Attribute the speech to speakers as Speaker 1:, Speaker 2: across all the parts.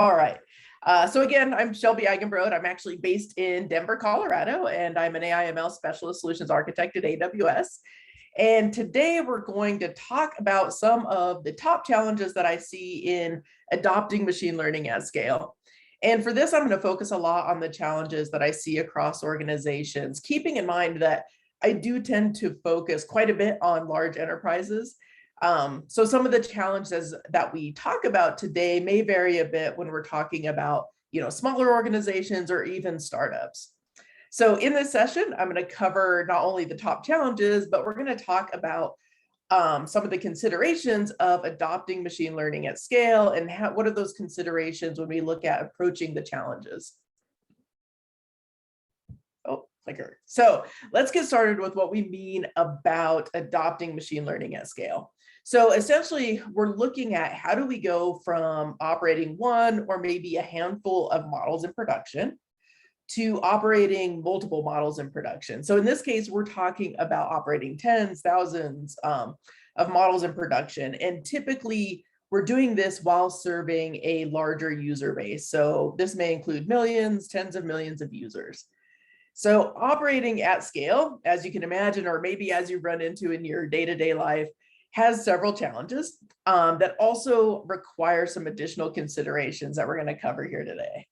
Speaker 1: All right. So again, I'm Shelbee Eigenbrode. I'm actually based in Denver, Colorado, and I'm an AI/ML specialist solutions architect at AWS. And today we're going to talk about some of the top challenges that I see in adopting machine learning at scale. And for this, I'm going to focus a lot on the challenges that I see across organizations, keeping in mind that I do tend to focus quite a bit on large enterprises. So some of the challenges that we talk about today may vary a bit when we're talking about, smaller organizations or even startups. So in this session, I'm going to cover not only the top challenges, but we're going to talk about some of the considerations of adopting machine learning at scale and what are those considerations when we look at approaching the challenges. Oh, clicker. So let's get started with what we mean about adopting machine learning at scale. So essentially, we're looking at how do we go from operating one or maybe a handful of models in production to operating multiple models in production. So in this case, we're talking about operating tens, thousands of models in production. And typically, we're doing this while serving a larger user base. So this may include millions, tens of millions of users. So operating at scale, as you can imagine, or maybe as you run into in your day-to-day life, has several challenges that also require some additional considerations that we're going to cover here today.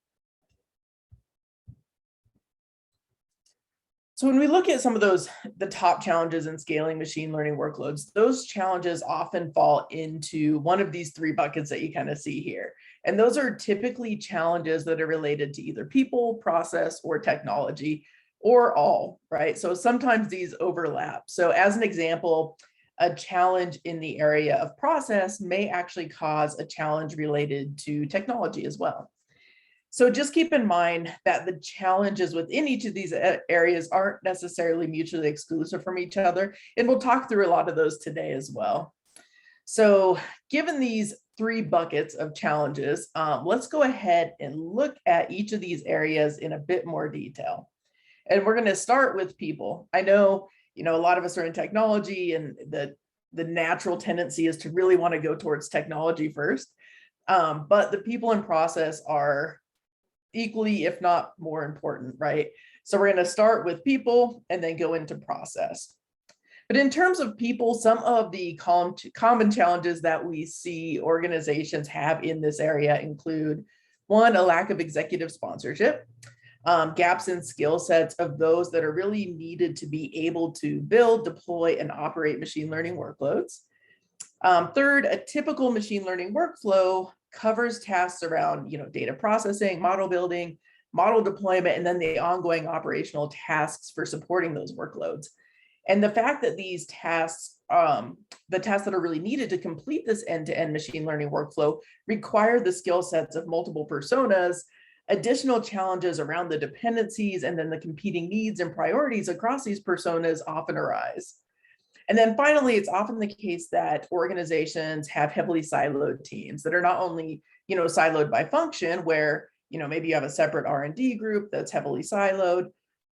Speaker 1: So when we look at some of the top challenges in scaling machine learning workloads, those challenges often fall into one of these three buckets that you kind of see here. And those are typically challenges that are related to either people, process, or technology, or all, right? So sometimes these overlap. So as an example, a challenge in the area of process may actually cause a challenge related to technology as well. So just keep in mind that the challenges within each of these areas aren't necessarily mutually exclusive from each other. And we'll talk through a lot of those today as well. So given these three buckets of challenges, let's go ahead and look at each of these areas in a bit more detail. And we're going to start with people. I know, a lot of us are in technology and the natural tendency is to really want to go towards technology first. But the people and process are equally, if not more important, right? So we're going to start with people and then go into process. But in terms of people, some of the common challenges that we see organizations have in this area include, one, a lack of executive sponsorship, gaps in skill sets of those that are really needed to be able to build, deploy, and operate machine learning workloads. Third, a typical machine learning workflow covers tasks around, data processing, model building, model deployment, and then the ongoing operational tasks for supporting those workloads. And the fact that these tasks, the tasks that are really needed to complete this end-to-end machine learning workflow require the skill sets of multiple personas. Additional challenges around the dependencies and then the competing needs and priorities across these personas often arise. And then finally, it's often the case that organizations have heavily siloed teams that are not only, siloed by function where, maybe you have a separate R&D group that's heavily siloed,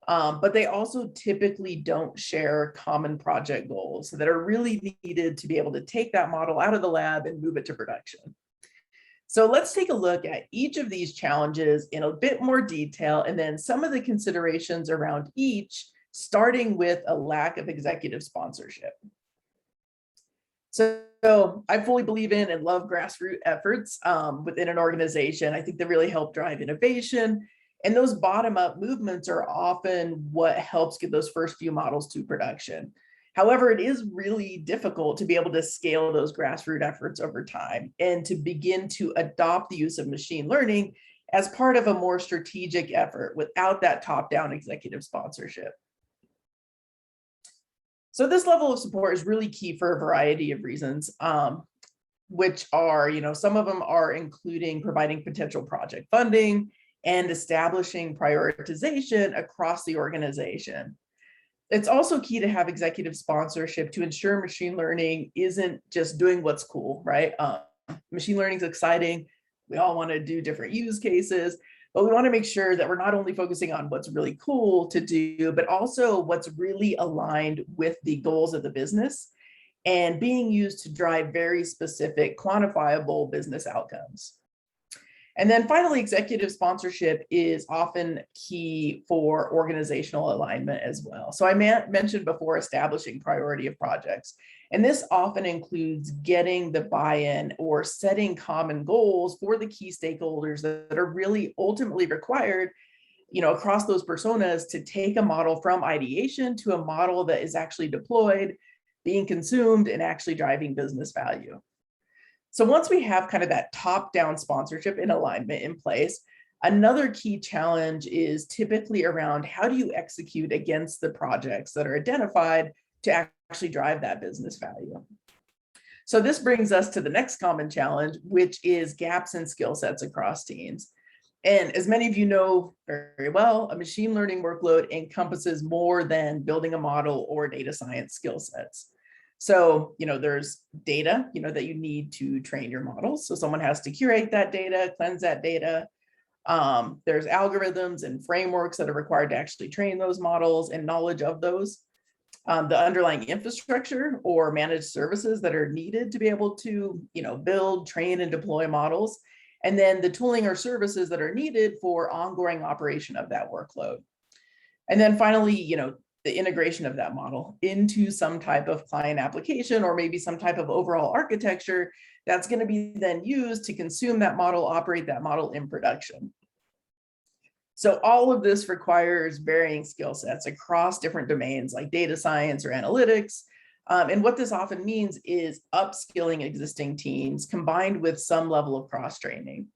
Speaker 1: but they also typically don't share common project goals that are really needed to be able to take that model out of the lab and move it to production. So let's take a look at each of these challenges in a bit more detail, and then some of the considerations around each, starting with a lack of executive sponsorship. So I fully believe in and love grassroots efforts within an organization. I think they really help drive innovation. And those bottom-up movements are often what helps get those first few models to production. However, it is really difficult to be able to scale those grassroots efforts over time and to begin to adopt the use of machine learning as part of a more strategic effort without that top-down executive sponsorship. So this level of support is really key for a variety of reasons, which are, some of them are including providing potential project funding and establishing prioritization across the organization. It's also key to have executive sponsorship to ensure machine learning isn't just doing what's cool, right? Machine learning is exciting. We all want to do different use cases, but we want to make sure that we're not only focusing on what's really cool to do, but also what's really aligned with the goals of the business and being used to drive very specific quantifiable business outcomes. And then finally, executive sponsorship is often key for organizational alignment as well. So I mentioned before establishing priority of projects. And this often includes getting the buy-in or setting common goals for the key stakeholders that are really ultimately required, across those personas to take a model from ideation to a model that is actually deployed, being consumed, and actually driving business value. So once we have kind of that top-down sponsorship and alignment in place, another key challenge is typically around how do you execute against the projects that are identified to actually drive that business value. So this brings us to the next common challenge, which is gaps in skill sets across teams. And as many of you know very well, a machine learning workload encompasses more than building a model or data science skill sets. So, there's data, that you need to train your models. So someone has to curate that data, cleanse that data. There's algorithms and frameworks that are required to actually train those models and knowledge of those. The underlying infrastructure or managed services that are needed to be able to, build, train, and deploy models. And then the tooling or services that are needed for ongoing operation of that workload. And then finally, the integration of that model into some type of client application or maybe some type of overall architecture that's going to be then used to consume that model, operate that model in production. So all of this requires varying skill sets across different domains like data science or analytics. And what this often means is upskilling existing teams combined with some level of cross-training.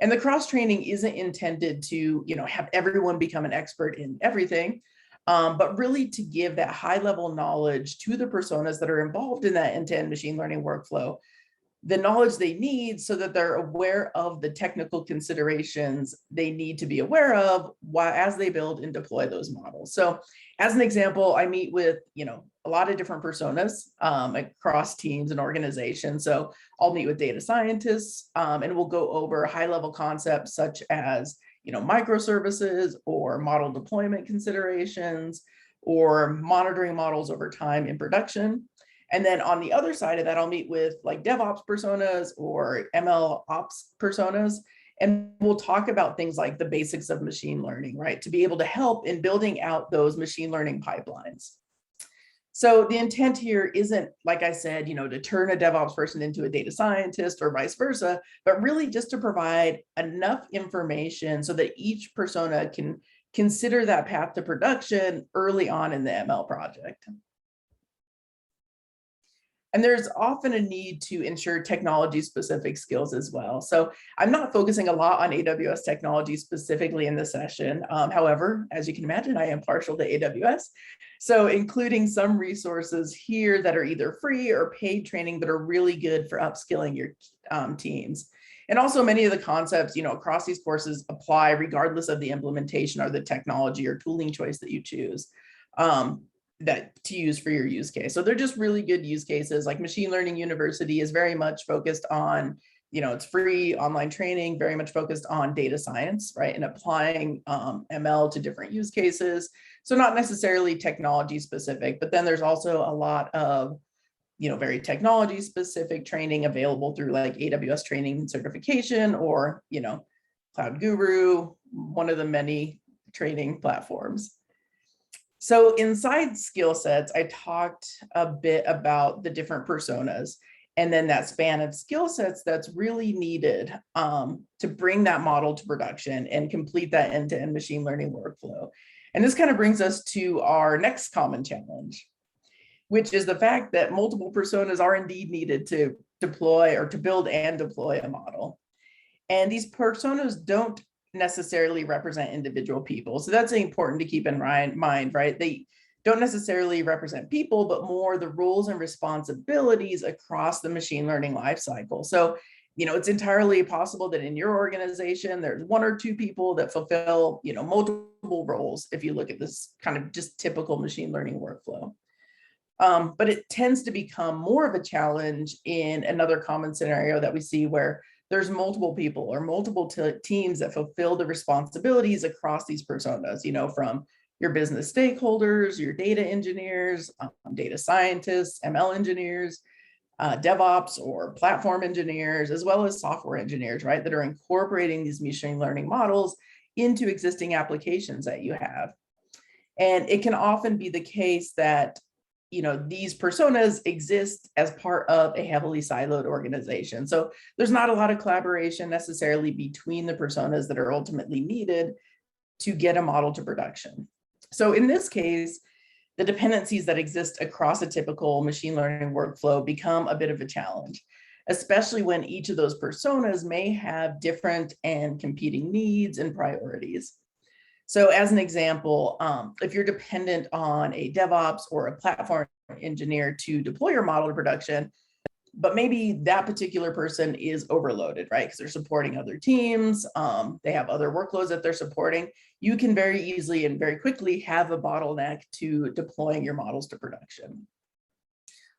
Speaker 1: And the cross-training isn't intended to, have everyone become an expert in everything, but really to give that high-level knowledge to the personas that are involved in that end-to-end machine learning workflow, the knowledge they need so that they're aware of the technical considerations they need to be aware of as they build and deploy those models. So as an example, I meet with, a lot of different personas across teams and organizations. So I'll meet with data scientists and we'll go over high-level concepts such as, microservices or model deployment considerations or monitoring models over time in production. And then on the other side of that, I'll meet with like DevOps personas or MLOps personas, and we'll talk about things like the basics of machine learning, right? To be able to help in building out those machine learning pipelines. So the intent here isn't, like I said, to turn a DevOps person into a data scientist or vice versa, but really just to provide enough information so that each persona can consider that path to production early on in the ML project. And there's often a need to ensure technology specific skills as well. So I'm not focusing a lot on AWS technology specifically in this session. However, as you can imagine, I am partial to AWS. So including some resources here that are either free or paid training that are really good for upskilling your teams. And also many of the concepts, across these courses apply regardless of the implementation or the technology or tooling choice that you choose. That to use for your use case. So they're just really good use cases. Like Machine Learning University is very much focused on, it's free online training, very much focused on data science, right? And applying ML to different use cases. So not necessarily technology specific, but then there's also a lot of, very technology specific training available through like AWS training and certification or, Cloud Guru, one of the many training platforms. So inside skill sets, I talked a bit about the different personas and then that span of skill sets that's really needed to bring that model to production and complete that end-to-end machine learning workflow. And this kind of brings us to our next common challenge, which is the fact that multiple personas are indeed needed to deploy or to build and deploy a model. And these personas don't necessarily represent individual people. So that's important to keep in mind, right? They don't necessarily represent people, but more the roles and responsibilities across the machine learning lifecycle. So, it's entirely possible that in your organization, there's one or two people that fulfill, multiple roles if you look at this kind of just typical machine learning workflow. But it tends to become more of a challenge in another common scenario that we see where there's multiple people or multiple teams that fulfill the responsibilities across these personas, from your business stakeholders, your data engineers, data scientists, ML engineers, DevOps or platform engineers, as well as software engineers, right, that are incorporating these machine learning models into existing applications that you have. And it can often be the case that, these personas exist as part of a heavily siloed organization. So there's not a lot of collaboration necessarily between the personas that are ultimately needed to get a model to production. So in this case, the dependencies that exist across a typical machine learning workflow become a bit of a challenge, especially when each of those personas may have different and competing needs and priorities. So as an example, if you're dependent on a DevOps or a platform engineer to deploy your model to production, but maybe that particular person is overloaded, right? Because they're supporting other teams, they have other workloads that they're supporting. You can very easily and very quickly have a bottleneck to deploying your models to production.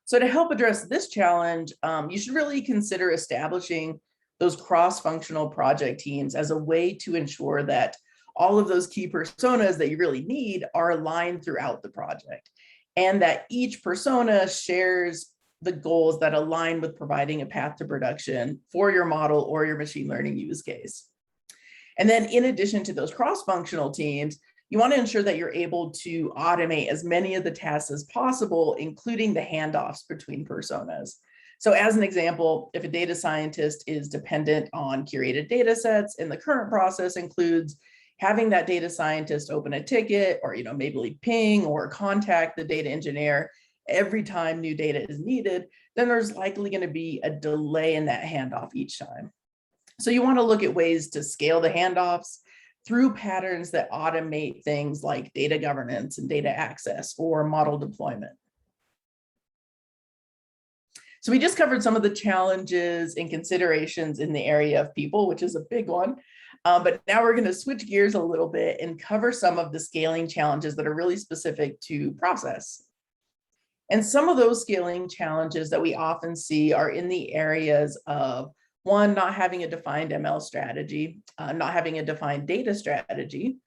Speaker 1: So to help address this challenge, you should really consider establishing those cross-functional project teams as a way to ensure that all of those key personas that you really need are aligned throughout the project, and that each persona shares the goals that align with providing a path to production for your model or your machine learning use case. And then in addition to those cross-functional teams, you want to ensure that you're able to automate as many of the tasks as possible, including the handoffs between personas. So as an example, if a data scientist is dependent on curated data sets, and the current process includes having that data scientist open a ticket or maybe ping or contact the data engineer every time new data is needed, then there's likely going to be a delay in that handoff each time. So you want to look at ways to scale the handoffs through patterns that automate things like data governance and data access or model deployment. So we just covered some of the challenges and considerations in the area of people, which is a big one. But now we're going to switch gears a little bit and cover some of the scaling challenges that are really specific to process. And some of those scaling challenges that we often see are in the areas of, one, not having a defined ML strategy, not having a defined data strategy,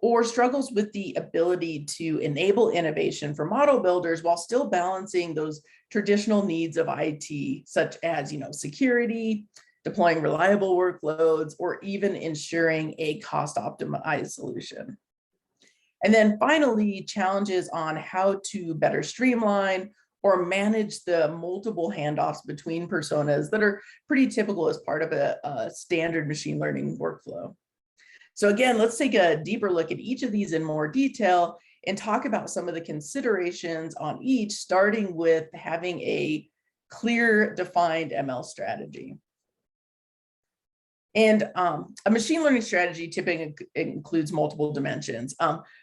Speaker 1: or struggles with the ability to enable innovation for model builders while still balancing those traditional needs of IT, such as security, deploying reliable workloads, or even ensuring a cost-optimized solution. And then finally, challenges on how to better streamline or manage the multiple handoffs between personas that are pretty typical as part of a standard machine learning workflow. So again, let's take a deeper look at each of these in more detail and talk about some of the considerations on each, starting with having a clear, defined ML strategy. And a machine learning strategy typically includes multiple dimensions.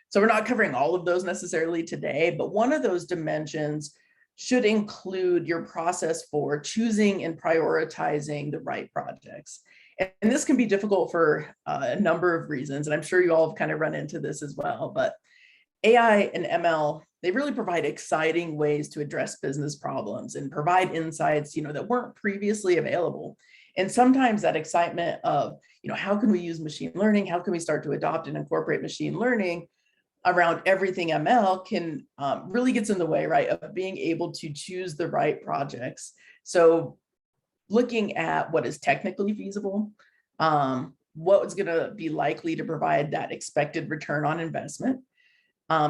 Speaker 1: So we're not covering all of those necessarily today, but one of those dimensions should include your process for choosing and prioritizing the right projects. And this can be difficult for a number of reasons, and I'm sure you all have kind of run into this as well, but AI and ML, they really provide exciting ways to address business problems and provide insights, that weren't previously available. And sometimes that excitement of, how can we use machine learning? How can we start to adopt and incorporate machine learning around everything ML can really gets in the way, right, of being able to choose the right projects. So looking at what is technically feasible, what is going to be likely to provide that expected return on investment.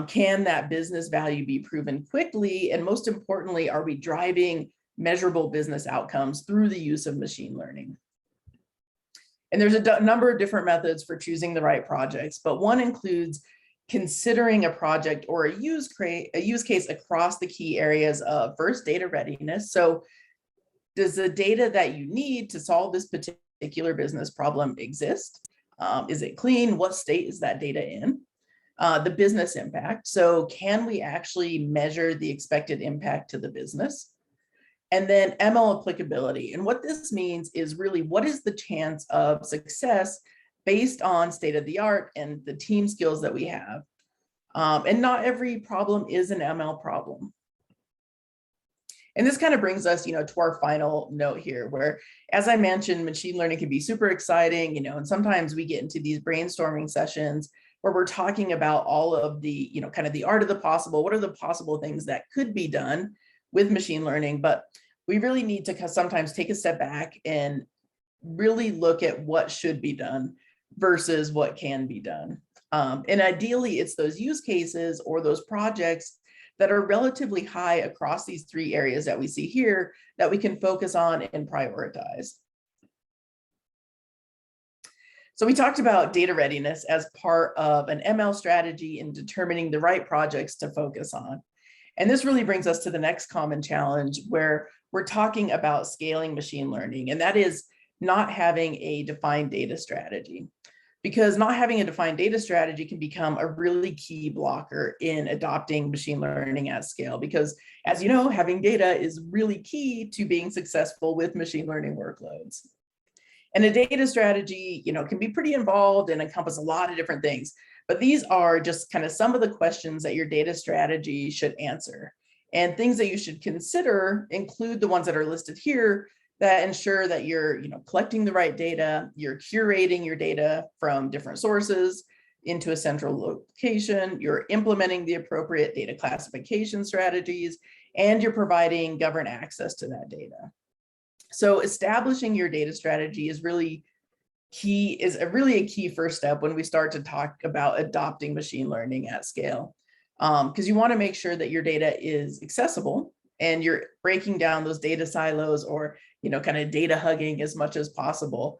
Speaker 1: Can that business value be proven quickly? And most importantly, are we driving measurable business outcomes through the use of machine learning? And there's a number of different methods for choosing the right projects, but one includes considering a project or a use case across the key areas of, first, data readiness. So does the data that you need to solve this particular business problem exist? Is it clean? What state is that data in? The business impact. So can we actually measure the expected impact to the business? And then ML applicability. And what this means is really, what is the chance of success based on state of the art and the team skills that we have? And not every problem is an ML problem. And this kind of brings us, to our final note here, where, as I mentioned, machine learning can be super exciting, and sometimes we get into these brainstorming sessions where we're talking about all of the, kind of the art of the possible. What are the possible things that could be done with machine learning? But we really need to sometimes take a step back and really look at what should be done versus what can be done. And ideally, it's those use cases or those projects that are relatively high across these three areas that we see here that we can focus on and prioritize. So we talked about data readiness as part of an ML strategy in determining the right projects to focus on. And this really brings us to the next common challenge where we're talking about scaling machine learning, and that is not having a defined data strategy. Because not having a defined data strategy can become a really key blocker in adopting machine learning at scale. Because as you know, having data is really key to being successful with machine learning workloads. And a data strategy, can be pretty involved and encompass a lot of different things. But these are just kind of some of the questions that your data strategy should answer. And things that you should consider include the ones that are listed here that ensure that you're collecting the right data, you're curating your data from different sources into a central location, you're implementing the appropriate data classification strategies, and you're providing governed access to that data. So establishing your data strategy is really a key first step when we start to talk about adopting machine learning at scale. Because you want to make sure that your data is accessible and you're breaking down those data silos or kind of data hugging as much as possible.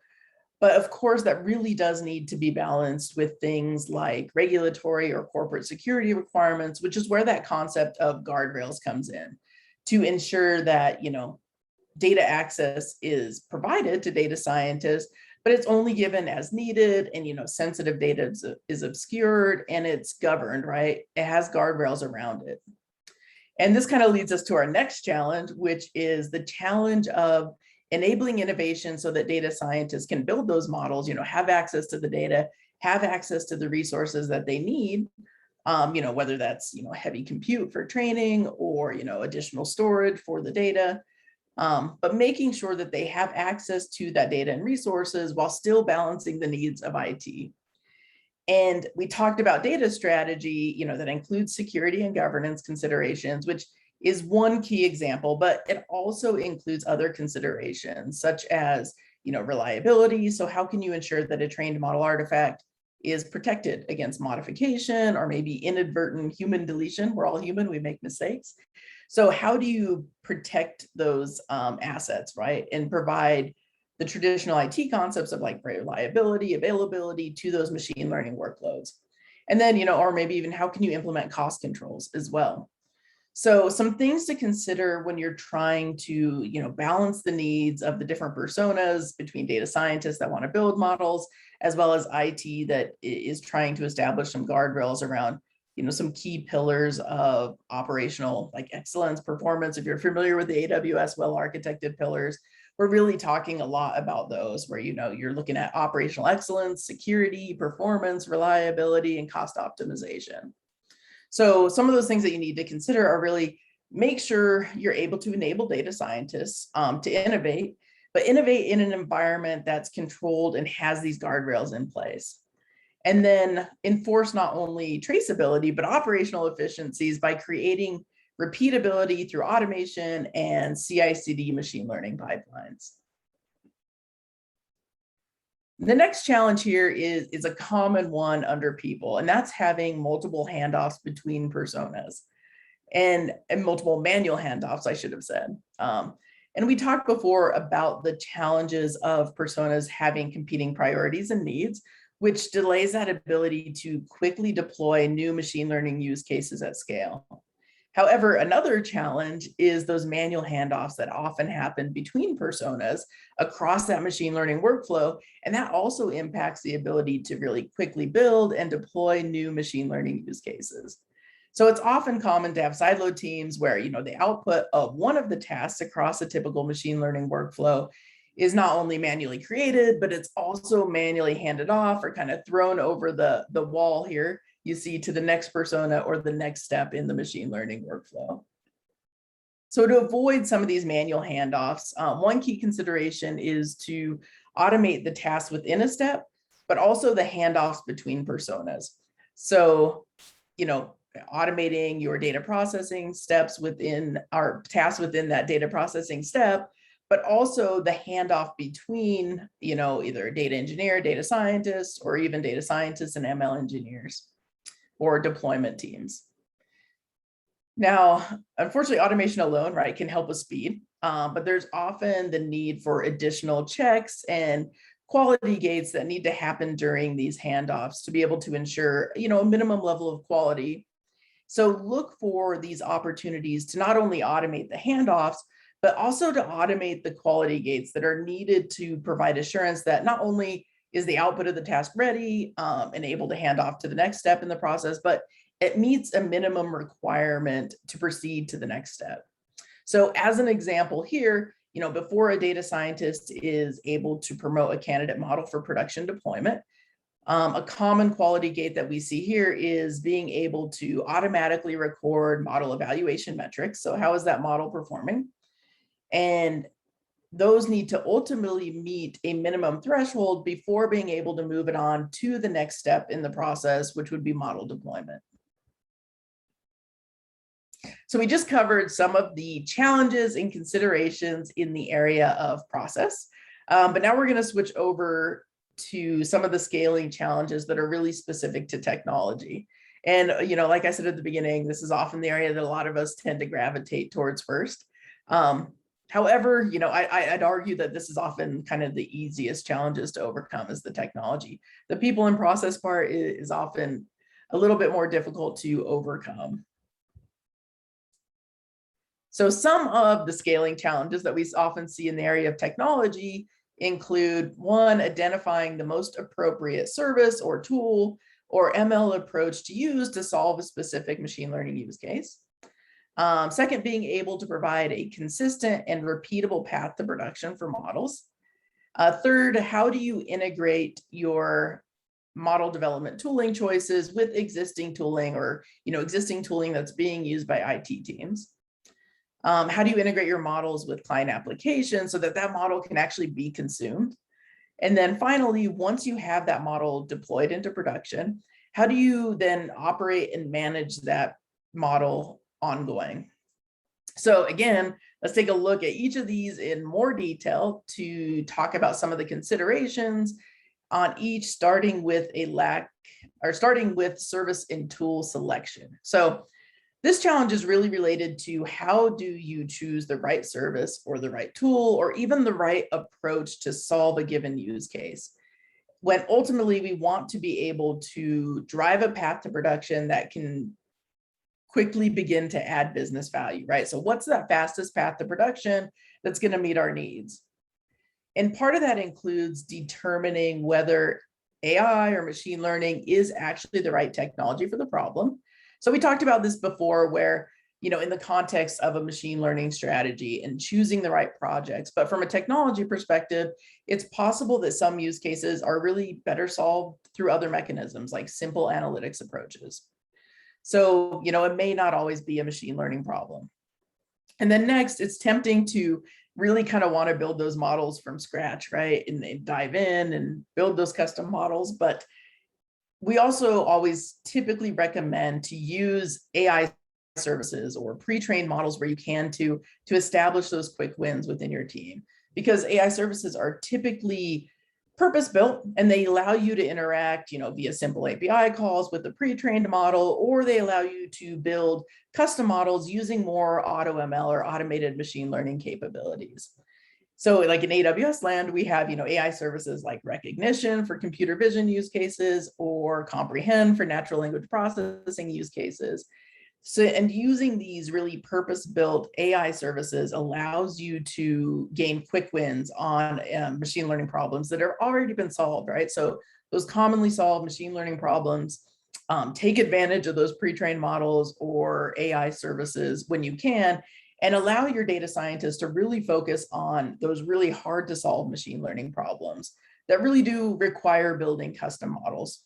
Speaker 1: But of course, that really does need to be balanced with things like regulatory or corporate security requirements, which is where that concept of guardrails comes in to ensure that, data access is provided to data scientists, but it's only given as needed, and sensitive data is obscured and it's governed, right? It has guardrails around it. And this kind of leads us to our next challenge, which is the challenge of enabling innovation so that data scientists can build those models, have access to the data, have access to the resources that they need, whether that's, heavy compute for training or, additional storage for the data. But making sure that they have access to that data and resources while still balancing the needs of IT. And we talked about data strategy, that includes security and governance considerations, which is one key example, but it also includes other considerations such as, reliability. So how can you ensure that a trained model artifact is protected against modification or maybe inadvertent human deletion? We're all human, we make mistakes. So how do you protect those assets, right? And provide the traditional IT concepts of like reliability, availability to those machine learning workloads. And then, or maybe even how can you implement cost controls as well? So some things to consider when you're trying to, balance the needs of the different personas between data scientists that want to build models, as well as IT that is trying to establish some guardrails around, some key pillars of operational like excellence, performance. If you're familiar with the AWS well-architected pillars, we're really talking a lot about those where, you're looking at operational excellence, security, performance, reliability, and cost optimization. So some of those things that you need to consider are really make sure you're able to enable data scientists to innovate, but innovate in an environment that's controlled and has these guardrails in place. And then enforce not only traceability, but operational efficiencies by creating repeatability through automation and CI/CD machine learning pipelines. The next challenge here is a common one under people, and that's having multiple handoffs between personas and multiple manual handoffs, I should have said. And we talked before about the challenges of personas having competing priorities and needs, which delays that ability to quickly deploy new machine learning use cases at scale. However, another challenge is those manual handoffs that often happen between personas across that machine learning workflow, and that also impacts the ability to really quickly build and deploy new machine learning use cases. So it's often common to have siloed teams where, the output of one of the tasks across a typical machine learning workflow is not only manually created, but it's also manually handed off or kind of thrown over the wall here you see to the next persona or the next step in the machine learning workflow. So to avoid some of these manual handoffs, one key consideration is to automate the tasks within a step, but also the handoffs between personas. So, automating your data processing steps within our tasks within that data processing step, but also the handoff between, either a data engineer, data scientist, or even data scientists and ML engineers or deployment teams. Now, unfortunately, automation alone, right, can help with speed, but there's often the need for additional checks and quality gates that need to happen during these handoffs to be able to ensure, a minimum level of quality. So look for these opportunities to not only automate the handoffs, but also to automate the quality gates that are needed to provide assurance that not only is the output of the task ready and able to hand off to the next step in the process, but it meets a minimum requirement to proceed to the next step. So as an example here, before a data scientist is able to promote a candidate model for production deployment, a common quality gate that we see here is being able to automatically record model evaluation metrics. So how is that model performing? And those need to ultimately meet a minimum threshold before being able to move it on to the next step in the process, which would be model deployment. So we just covered some of the challenges and considerations in the area of process, but now we're going to switch over to some of the scaling challenges that are really specific to technology. And, like I said at the beginning, this is often the area that a lot of us tend to gravitate towards first. However, I'd argue that this is often kind of the easiest challenges to overcome is the technology. The people and process part is often a little bit more difficult to overcome. So some of the scaling challenges that we often see in the area of technology include, one, identifying the most appropriate service or tool or ML approach to use to solve a specific machine learning use case. Second, being able to provide a consistent and repeatable path to production for models. Third, how do you integrate your model development tooling choices with existing tooling or existing tooling that's being used by IT teams? How do you integrate your models with client applications so that that model can actually be consumed? And then finally, once you have that model deployed into production, how do you then operate and manage that model ongoing? So again, let's take a look at each of these in more detail to talk about some of the considerations on each, starting with service and tool selection. So this challenge is really related to how do you choose the right service or the right tool or even the right approach to solve a given use case, when ultimately we want to be able to drive a path to production that can quickly begin to add business value, right? So what's that fastest path to production that's going to meet our needs? And part of that includes determining whether AI or machine learning is actually the right technology for the problem. So we talked about this before where, in the context of a machine learning strategy and choosing the right projects, but from a technology perspective, it's possible that some use cases are really better solved through other mechanisms like simple analytics approaches. So, it may not always be a machine learning problem. And then next, it's tempting to really kind of want to build those models from scratch, right? And dive in and build those custom models. But we also always typically recommend to use AI services or pre-trained models where you can to establish those quick wins within your team, because AI services are typically purpose-built and they allow you to interact, via simple API calls with the pre-trained model, or they allow you to build custom models using more auto ML or automated machine learning capabilities. So like in AWS land, we have, AI services like recognition for computer vision use cases or comprehend for natural language processing use cases. So, and using these really purpose-built AI services allows you to gain quick wins on machine learning problems that have already been solved, right? So those commonly solved machine learning problems, take advantage of those pre-trained models or AI services when you can, and allow your data scientists to really focus on those really hard to solve machine learning problems that really do require building custom models.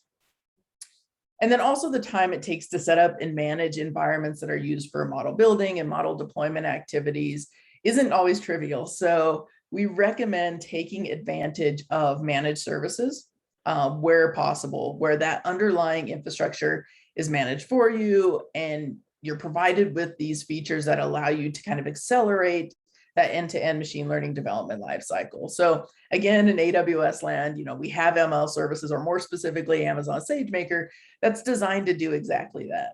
Speaker 1: And then also the time it takes to set up and manage environments that are used for model building and model deployment activities isn't always trivial. So we recommend taking advantage of managed services where possible, where that underlying infrastructure is managed for you, and you're provided with these features that allow you to kind of accelerate that end-to-end machine learning development lifecycle. So again, in AWS land, we have ML services, or more specifically, Amazon SageMaker, that's designed to do exactly that.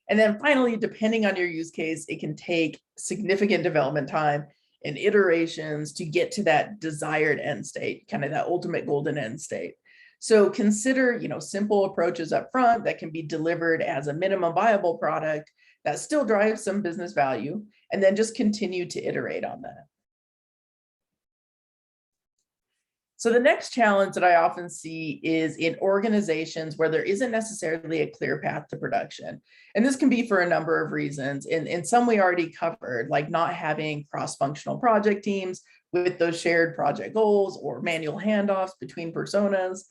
Speaker 1: And then finally, depending on your use case, it can take significant development time and iterations to get to that desired end state, kind of that ultimate golden end state. So consider, simple approaches up front that can be delivered as a minimum viable product that still drives some business value, and then just continue to iterate on that. So the next challenge that I often see is in organizations where there isn't necessarily a clear path to production. And this can be for a number of reasons. And some we already covered, like not having cross-functional project teams with those shared project goals, or manual handoffs between personas.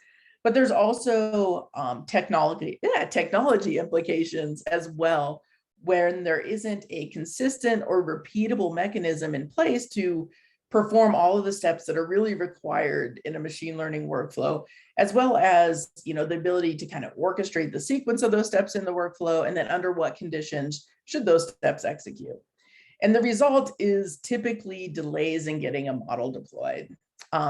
Speaker 1: But there's also technology implications as well, when there isn't a consistent or repeatable mechanism in place to perform all of the steps that are really required in a machine learning workflow, as well as the ability to kind of orchestrate the sequence of those steps in the workflow, and then under what conditions should those steps execute. And the result is typically delays in getting a model deployed.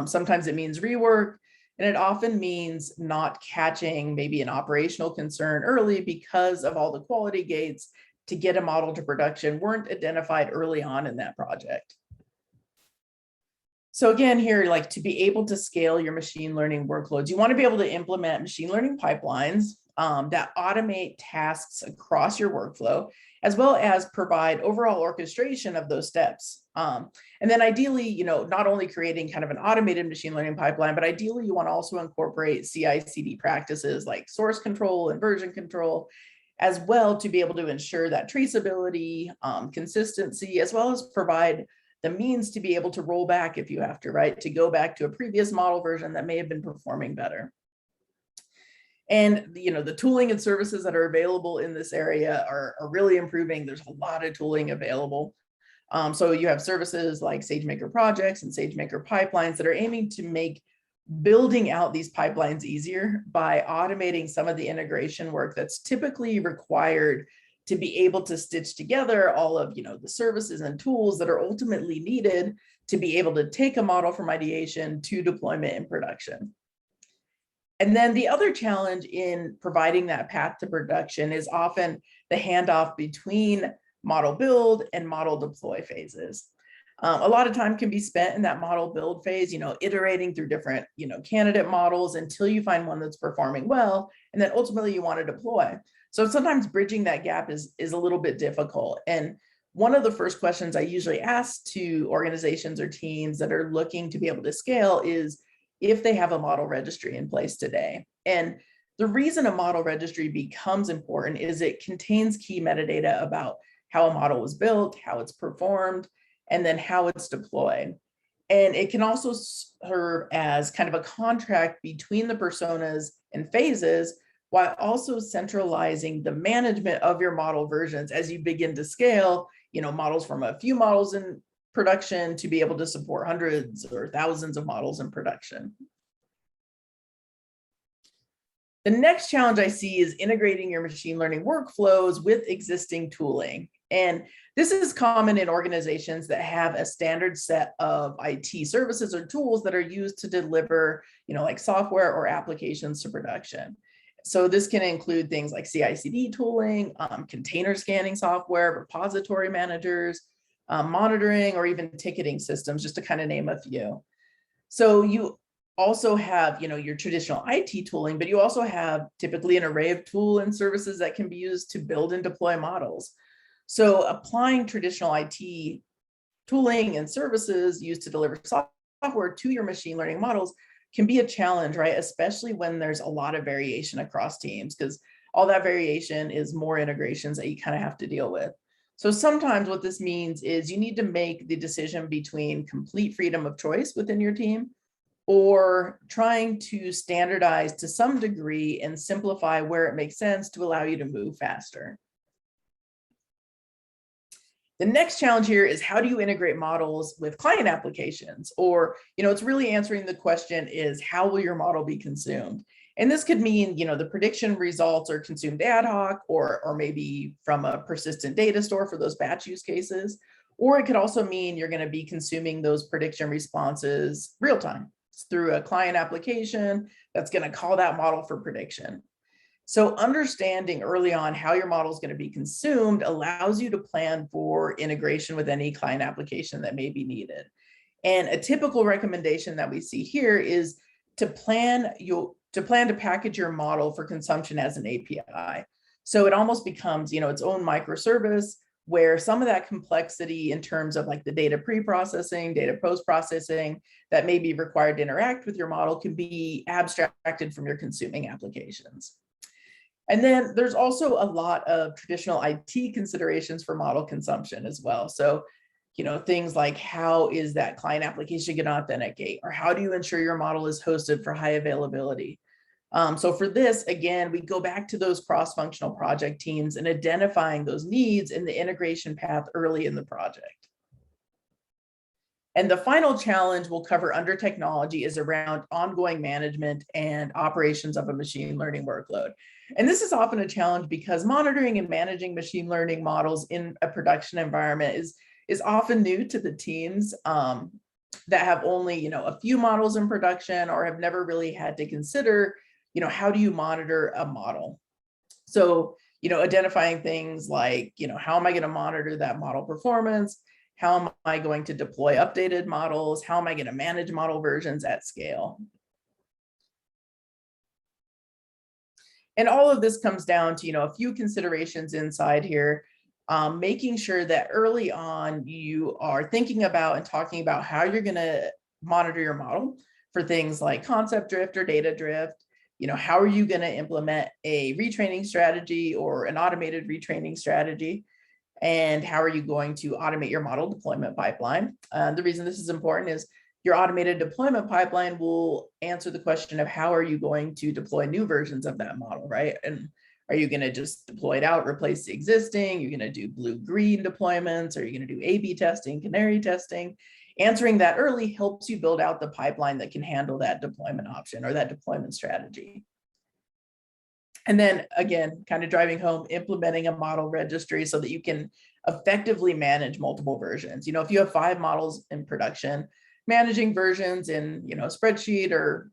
Speaker 1: Sometimes it means rework, and it often means not catching maybe an operational concern early because of all the quality gates to get a model to production weren't identified early on in that project. So again, here, like, to be able to scale your machine learning workloads, you want to be able to implement machine learning pipelines that automate tasks across your workflow, as well as provide overall orchestration of those steps. And then ideally, not only creating kind of an automated machine learning pipeline, but ideally you want to also incorporate CI/CD practices like source control and version control, as well, to be able to ensure that traceability, consistency, as well as provide the means to be able to roll back if you have to, right? To go back to a previous model version that may have been performing better. And the tooling and services that are available in this area are really improving. There's a lot of tooling available. So you have services like SageMaker projects and SageMaker pipelines that are aiming to make building out these pipelines easier by automating some of the integration work that's typically required to be able to stitch together all of the services and tools that are ultimately needed to be able to take a model from ideation to deployment in production. And then the other challenge in providing that path to production is often the handoff between model build and model deploy phases. A lot of time can be spent in that model build phase, iterating through different, candidate models until you find one that's performing well, and then ultimately you want to deploy. So sometimes bridging that gap is a little bit difficult. And one of the first questions I usually ask to organizations or teams that are looking to be able to scale is if they have a model registry in place today. And the reason a model registry becomes important is it contains key metadata about how a model was built, how it's performed, and then how it's deployed. And it can also serve as kind of a contract between the personas and phases, while also centralizing the management of your model versions as you begin to scale, models from a few models in production to be able to support hundreds or thousands of models in production. The next challenge I see is integrating your machine learning workflows with existing tooling. And this is common in organizations that have a standard set of IT services or tools that are used to deliver, like software or applications to production. So this can include things like CI/CD tooling, container scanning software, repository managers, monitoring, or even ticketing systems, just to kind of name a few. So you also have, your traditional IT tooling, but you also have typically an array of tools and services that can be used to build and deploy models. So applying traditional IT tooling and services used to deliver software to your machine learning models can be a challenge, right? Especially when there's a lot of variation across teams, because all that variation is more integrations that you kind of have to deal with. So sometimes what this means is you need to make the decision between complete freedom of choice within your team, or trying to standardize to some degree and simplify where it makes sense to allow you to move faster. The next challenge here is, how do you integrate models with client applications? Or, it's really answering the question is, how will your model be consumed? And this could mean, the prediction results are consumed ad hoc or maybe from a persistent data store for those batch use cases. Or it could also mean you're going to be consuming those prediction responses real time through a client application that's going to call that model for prediction. So understanding early on how your model is going to be consumed allows you to plan for integration with any client application that may be needed. And a typical recommendation that we see here is to plan to package your model for consumption as an API. So it almost becomes, its own microservice where some of that complexity in terms of like the data pre-processing, data post-processing that may be required to interact with your model can be abstracted from your consuming applications. And then there's also a lot of traditional IT considerations for model consumption as well. So, things like how is that client application going to authenticate, or how do you ensure your model is hosted for high availability? So for this, again, we go back to those cross-functional project teams and identifying those needs in the integration path early in the project. And the final challenge we'll cover under technology is around ongoing management and operations of a machine learning workload. And this is often a challenge because monitoring and managing machine learning models in a production environment is often new to the teams that have only, a few models in production or have never really had to consider, how do you monitor a model? So, identifying things like, how am I going to monitor that model performance? How am I going to deploy updated models? How am I going to manage model versions at scale? And all of this comes down to, a few considerations inside here, making sure that early on you are thinking about and talking about how you're going to monitor your model for things like concept drift or data drift. How are you going to implement a retraining strategy or an automated retraining strategy? And how are you going to automate your model deployment pipeline? The reason this is important is your automated deployment pipeline will answer the question of how are you going to deploy new versions of that model, right? And are you going to just deploy it out, replace the existing? You're going to do blue-green deployments? Are you going to do A/B testing, canary testing? Answering that early helps you build out the pipeline that can handle that deployment option or that deployment strategy. And then again, kind of driving home, implementing a model registry so that you can effectively manage multiple versions. If you have 5 models in production, managing versions in, a spreadsheet or,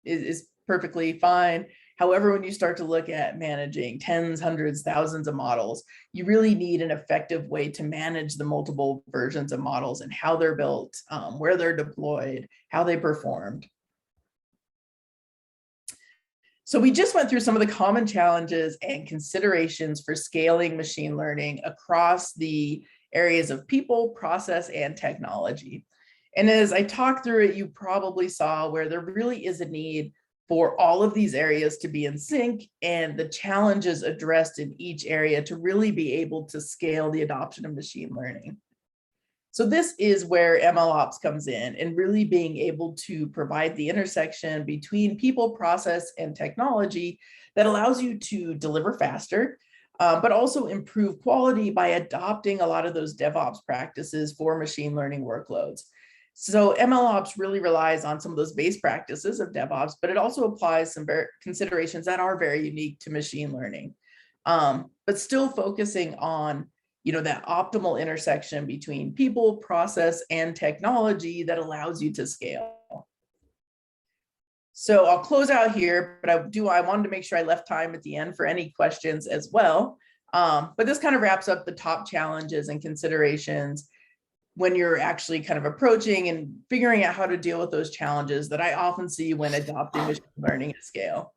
Speaker 1: is perfectly fine. However, when you start to look at managing tens, hundreds, thousands of models, you really need an effective way to manage the multiple versions of models and how they're built, where they're deployed, how they performed. So we just went through some of the common challenges and considerations for scaling machine learning across the areas of people, process, and technology. And as I talked through it, you probably saw where there really is a need for all of these areas to be in sync and the challenges addressed in each area to really be able to scale the adoption of machine learning. So this is where MLOps comes in and really being able to provide the intersection between people, process, and technology that allows you to deliver faster, but also improve quality by adopting a lot of those DevOps practices for machine learning workloads. So MLOps really relies on some of those base practices of DevOps, but it also applies some considerations that are very unique to machine learning, but still focusing on that optimal intersection between people, process, and technology that allows you to scale. So I'll close out here, but I wanted to make sure I left time at the end for any questions as well. But this kind of wraps up the top challenges and considerations when you're actually kind of approaching and figuring out how to deal with those challenges that I often see when adopting machine learning at scale.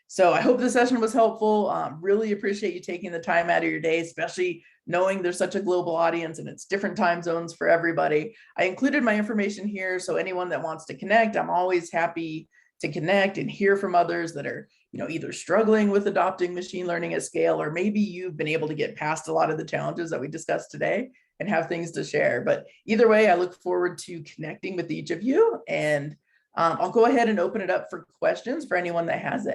Speaker 1: So I hope this session was helpful. Really appreciate you taking the time out of your day, especially knowing there's such a global audience and it's different time zones for everybody. I included my information here, so anyone that wants to connect, I'm always happy to connect and hear from others that are either struggling with adopting machine learning at scale, or maybe you've been able to get past a lot of the challenges that we discussed today and have things to share. But either way, I look forward to connecting with each of you, and I'll go ahead and open it up for questions for anyone that has any.